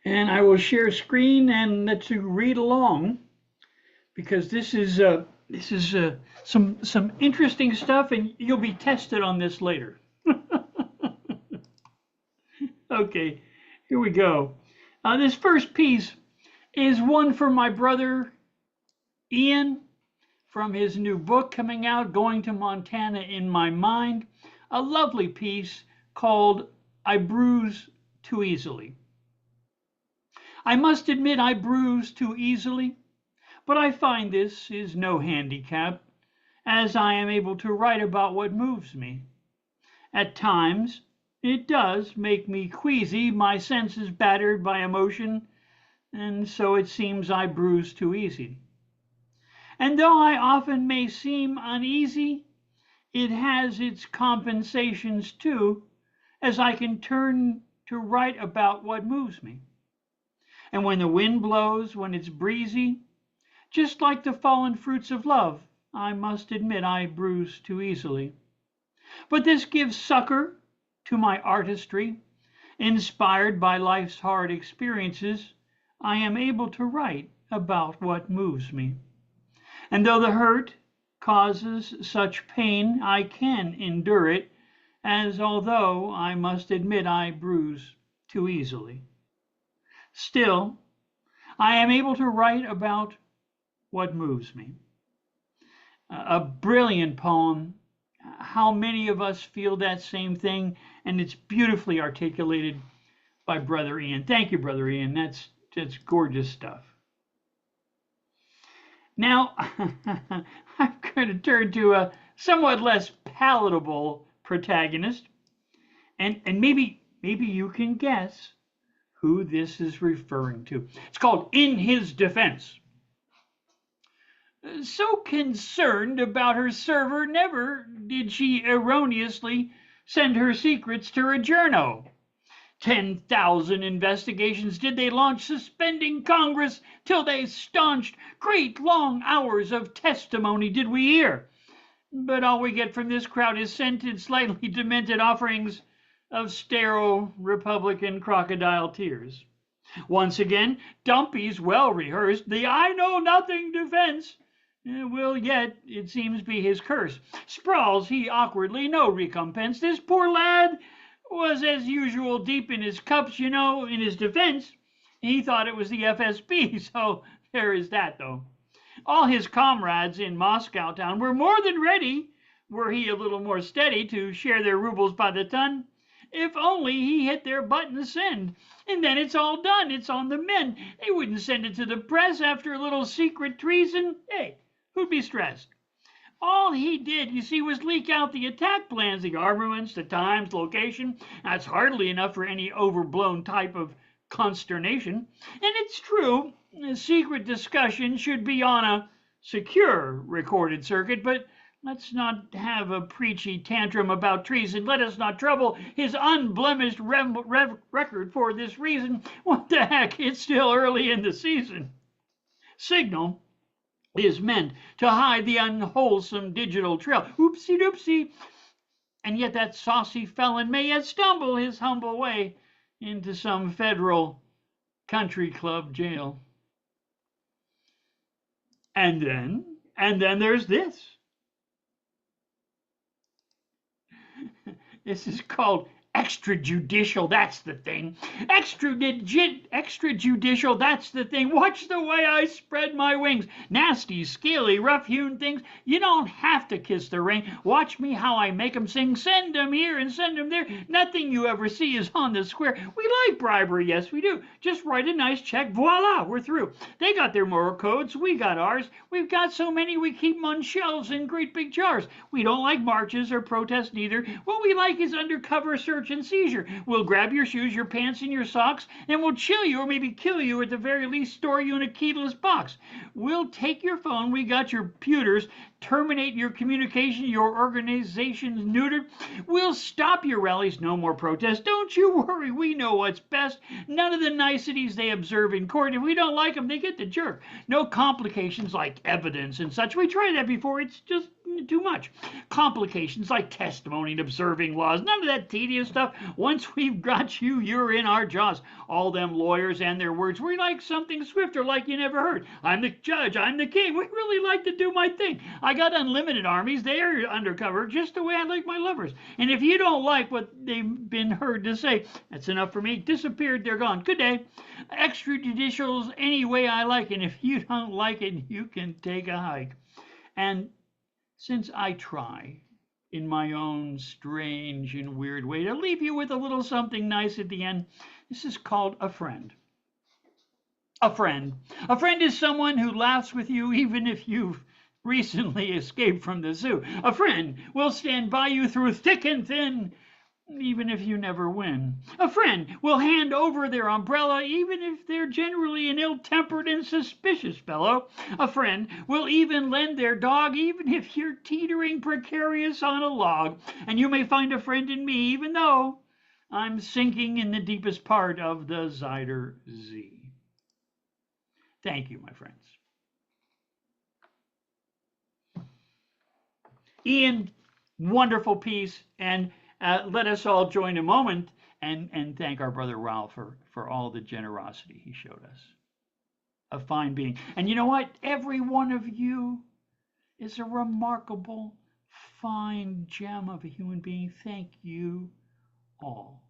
And I will share screen and let you read along because this is some interesting stuff, and you'll be tested on this later. Okay, here we go. This first piece is one for my brother Ian from his new book coming out, Going to Montana in My Mind. A lovely piece called I Bruise Too Easily. I must admit I bruise too easily, but I find this is no handicap, as I am able to write about what moves me. At times, it does make me queasy, my senses battered by emotion, and so it seems I bruise too easy. And though I often may seem uneasy, it has its compensations too, as I can turn to write about what moves me. And when the wind blows, when it's breezy, just like the fallen fruits of love, I must admit I bruise too easily. But this gives succor to my artistry. Inspired by life's hard experiences, I am able to write about what moves me. And though the hurt causes such pain, I can endure it, as although I must admit I bruise too easily. Still, I am able to write about what moves me. A brilliant poem. How many of us feel that same thing? And it's beautifully articulated by Brother Ian. Thank you, Brother Ian. That's gorgeous stuff. Now, I'm going to turn to a somewhat less palatable protagonist, and maybe you can guess who this is referring to. It's called In His Defense. So concerned about her server, never did she erroneously send her secrets to a journo. 10,000 investigations did they launch, suspending Congress till they staunched. Great long hours of testimony did we hear. But all we get from this crowd is scented, slightly demented offerings of sterile Republican crocodile tears. Once again, Dumpy's well rehearsed, the I know nothing defense will yet, it seems, be his curse. Sprawls he awkwardly, no recompense. This poor lad was as usual deep in his cups, in his defense. He thought it was the FSB, so there is that, though. All his comrades in Moscow town were more than ready, were he a little more steady, to share their rubles by the ton. If only he hit their button send, and then it's all done, it's on the mend. They wouldn't send it to the press after a little secret treason. Hey, who'd be stressed? All he did, you see, was leak out the attack plans, the armaments, the times, location. That's hardly enough for any overblown type of consternation. And it's true, a secret discussion should be on a secure recorded circuit, but let's not have a preachy tantrum about treason. Let us not trouble his unblemished record for this reason. What the heck? It's still early in the season. Signal is meant to hide the unwholesome digital trail. Oopsie doopsie. And yet that saucy felon may yet stumble his humble way into some federal country club jail. And then there's this. This is called extrajudicial, that's the thing. Extrajudicial, that's the thing. Watch the way I spread my wings. Nasty, scaly, rough-hewn things. You don't have to kiss the ring. Watch me how I make 'em sing. Send 'em here and send 'em there. Nothing you ever see is on the square. We like bribery, yes we do. Just write a nice check. Voila, we're through. They got their moral codes. We got ours. We've got so many we keep 'em on shelves in great big jars. We don't like marches or protests neither. What we like is undercover search and seizure. We'll grab your shoes, your pants, and your socks, and we'll chill you or maybe kill you, or at the very least store you in a keyless box. We'll take your phone, we got your pewters, terminate your communication, your organization's neutered. We'll stop your rallies, no more protests. Don't you worry, we know what's best. None of the niceties they observe in court. If we don't like them, they get the jerk. No complications like evidence and such. We tried that before. It's just too much. Complications like testimony and observing laws, none of that tedious stuff. Once we've got you, you're in our jaws. All them lawyers and their words, we like something swifter like you never heard. I'm the judge, I'm the king. We really like to do my thing. I got unlimited armies, they're undercover, just the way I like my lovers. And if you don't like what they've been heard to say, that's enough for me. Disappeared, they're gone. Good day. Extrajudicials any way I like, and if you don't like it, you can take a hike. And since I try, in my own strange and weird way, to leave you with a little something nice at the end, this is called a friend. A friend. A friend is someone who laughs with you even if you've recently escaped from the zoo. A friend will stand by you through thick and thin, even if you never win. A friend will hand over their umbrella even if they're generally an ill-tempered and suspicious fellow. A friend will even lend their dog even if you're teetering precarious on a log. And you may find a friend in me even though I'm sinking in the deepest part of the Zuider Zee. Thank you, my friends. Ian, wonderful piece, and let us all join a moment and thank our brother Ralph for all the generosity he showed us. A fine being. And you know what? Every one of you is a remarkable, fine gem of a human being. Thank you all.